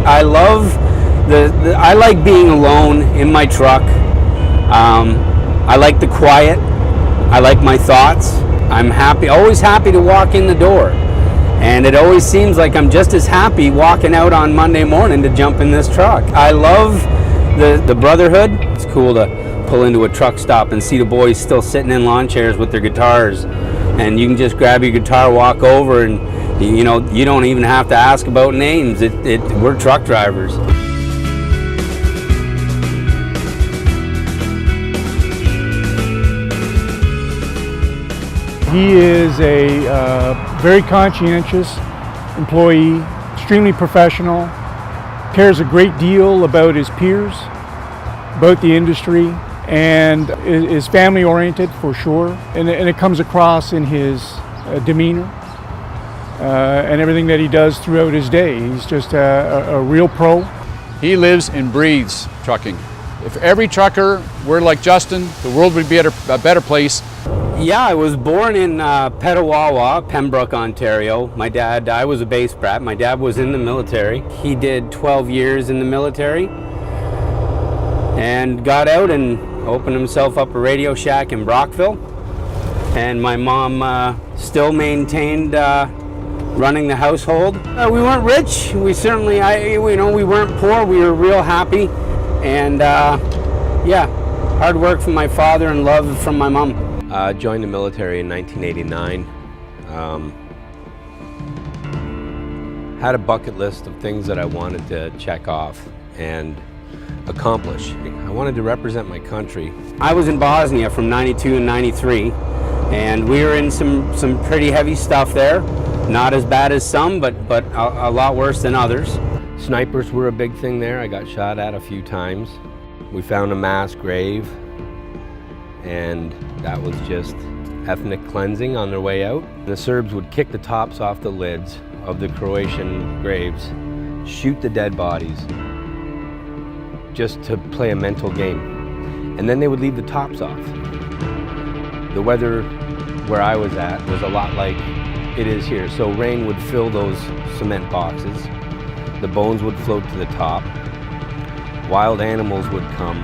I love I like being alone in my truck. I like the quiet. I like my thoughts. I'm happy, always happy to walk in the door. And it always seems like I'm just as happy walking out on Monday morning to jump in this truck. I love the brotherhood. It's cool to pull into a truck stop and see the boys still sitting in lawn chairs with their guitars. And you can just grab your guitar, walk over, and you know, you don't even have to ask about names. We're truck drivers. He is a very conscientious employee, extremely professional, cares a great deal about his peers, about the industry, and is family oriented for sure. And it comes across in his demeanor and everything that he does throughout his day. He's just a real pro. He lives and breathes trucking. If every trucker were like Justin, the world would be a better place. Yeah, I was born in Petawawa, Pembroke, Ontario. I was a base brat. My dad was in the military. He did 12 years in the military and got out and opened himself up a radio shack in Brockville. And my mom still maintained running the household. We weren't rich. We certainly, we weren't poor. We were real happy. And yeah, hard work from my father and love from my mom. Joined the military in 1989. Had a bucket list of things that I wanted to check off and accomplish. I wanted to represent my country. I was in Bosnia from 92 and 93, and we were in some pretty heavy stuff there. Not as bad as some, but a lot worse than others. Snipers were a big thing there. I got shot at a few times. We found a mass grave, and that was just ethnic cleansing on their way out. The Serbs would kick the tops off the lids of the Croatian graves, shoot the dead bodies, just to play a mental game. And then they would leave the tops off. The weather where I was at was a lot like it is here. So rain would fill those cement boxes. The bones would float to the top. Wild animals would come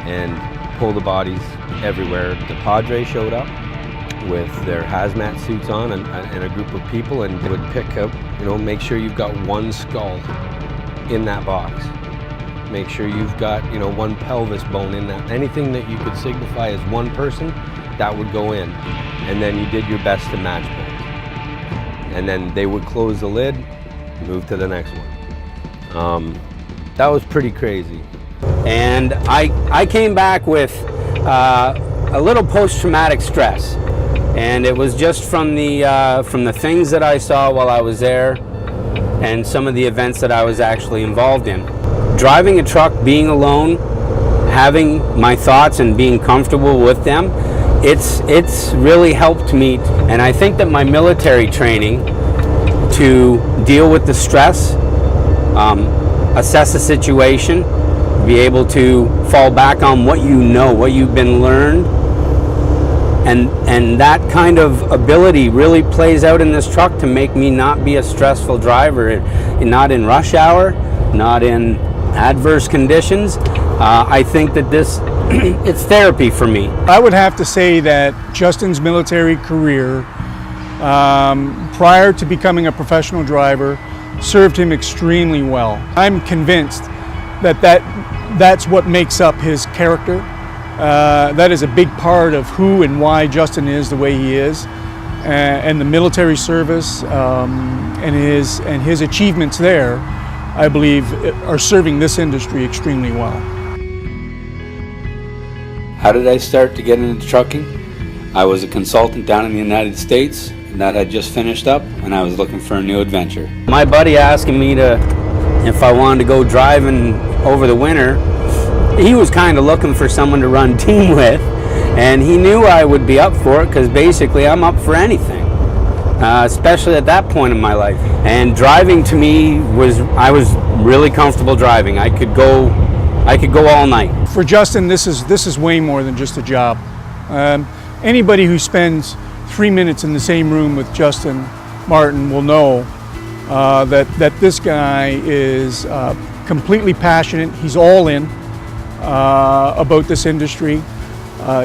and pull the bodies everywhere. The Padre showed up with their hazmat suits on and a group of people, and would pick up, make sure you've got one skull in that box. Make sure you've got, one pelvis bone in that. Anything that you could signify as one person, that would go in. And then you did your best to match both. And then they would close the lid, move to the next one. That was pretty crazy. And I came back with a little post-traumatic stress, and it was just from the things that I saw while I was there, and some of the events that I was actually involved in. Driving a truck, being alone, having my thoughts and being comfortable with them, it's really helped me. And I think that my military training to deal with the stress, assess a situation, be able to fall back on what you know, what you've been learned, and that kind of ability really plays out in this truck to make me not be a stressful driver, not in rush hour, not in adverse conditions. I think that it's therapy for me. I would have to say that Justin's military career, prior to becoming a professional driver, served him extremely well. I'm convinced that's what makes up his character. That is a big part of who and why Justin is the way he is, and the military service and his achievements there, I believe, are serving this industry extremely well. How did I start to get into trucking? I was a consultant down in the United States, and that had just finished up, and I was looking for a new adventure. My buddy asking me if I wanted to go driving over the winter, he was kind of looking for someone to run team with, and he knew I would be up for it, because basically I'm up for anything, especially at that point in my life. And driving to me I was really comfortable driving. I could go all night. For Justin, this is way more than just a job. Anybody who spends 3 minutes in the same room with Justin Martin will know that this guy is completely passionate. He's all in about this industry.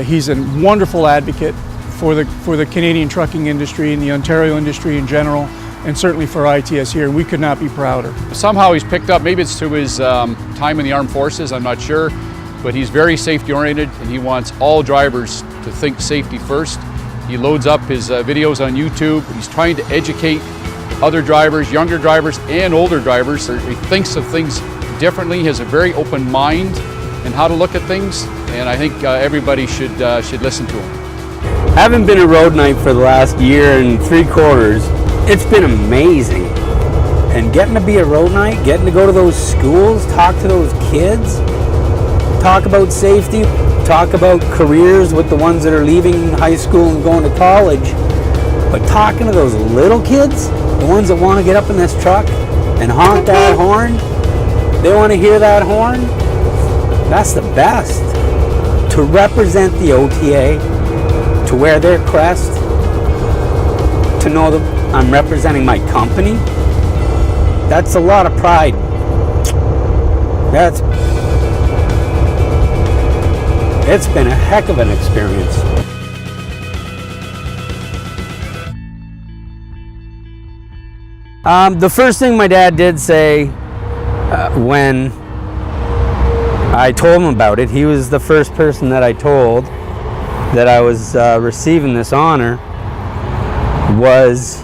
He's a wonderful advocate for the Canadian trucking industry and the Ontario industry in general, and certainly for ITS here. We could not be prouder. Somehow he's picked up, maybe it's to his time in the armed forces, I'm not sure, but he's very safety oriented and he wants all drivers to think safety first. He loads up his videos on YouTube. He's trying to educate other drivers, younger drivers and older drivers. He thinks of things differently. He has a very open mind in how to look at things, and I think everybody should listen to him. Having been a road knight for the last year and 3/4, it's been amazing. And getting to be a road knight, getting to go to those schools, talk to those kids, talk about safety, talk about careers with the ones that are leaving high school and going to college. But talking to those little kids, the ones that want to get up in this truck and honk that horn, they want to hear that horn, that's the best. To represent the OTA, to wear their crest, to know that I'm representing my company, that's a lot of pride. It's been a heck of an experience. The first thing my dad did say when I told him about it, he was the first person that I told that I was receiving this honor, was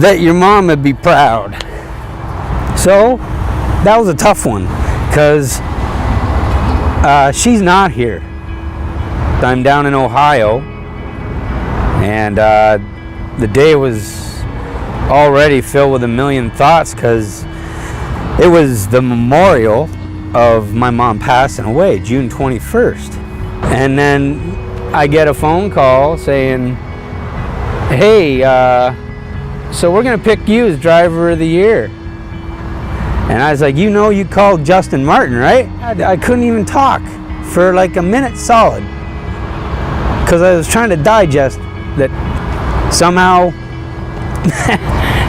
that your mom would be proud. So that was a tough one, because she's not here. I'm down in Ohio, and the day was already filled with a million thoughts, because it was the memorial of my mom passing away, June 21st. And then I get a phone call saying, hey, so we're gonna pick you as driver of the year. And I was like, you called Justin Martin, right? I couldn't even talk for like a minute solid, because I was trying to digest that somehow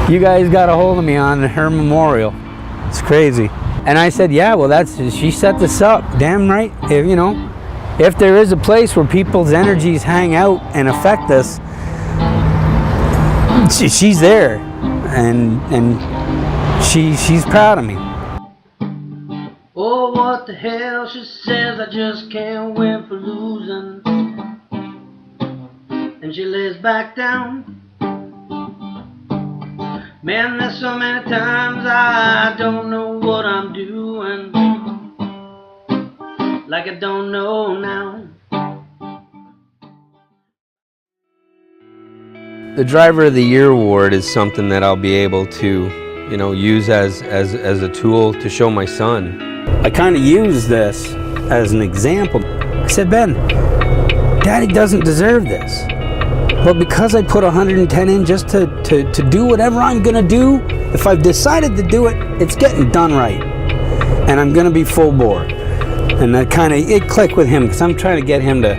you guys got a hold of me on her memorial. It's crazy. And I said, yeah, well, she set this up, damn right. If there is a place where people's energies hang out and affect us, she's there, and she's proud of me. Oh, what the hell, she says, I just can't win for losing. And she lays back down. Man, there's so many times I don't know what I'm doing, like I don't know now. The Driver of the Year award is something that I'll be able to, use as a tool to show my son. I kind of use this as an example. I said, Ben, Daddy doesn't deserve this. But because I put 110 in just to do whatever I'm gonna do, if I've decided to do it, it's getting done right. And I'm gonna be full bore. And that it clicked with him, because I'm trying to get him to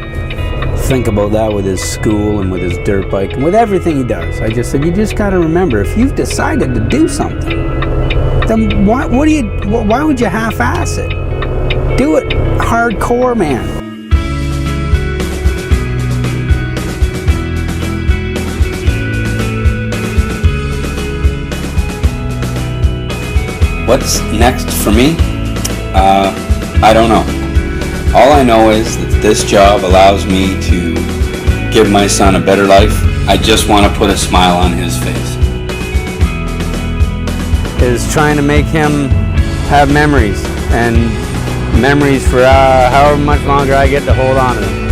think about that with his school and with his dirt bike and with everything he does. I just said, you just gotta remember, if you've decided to do something, then why would you half-ass it? Do it hardcore, man. What's next for me? I don't know. All I know is that this job allows me to give my son a better life. I just want to put a smile on his face. Is trying to make him have memories, and memories for however much longer I get to hold on to them.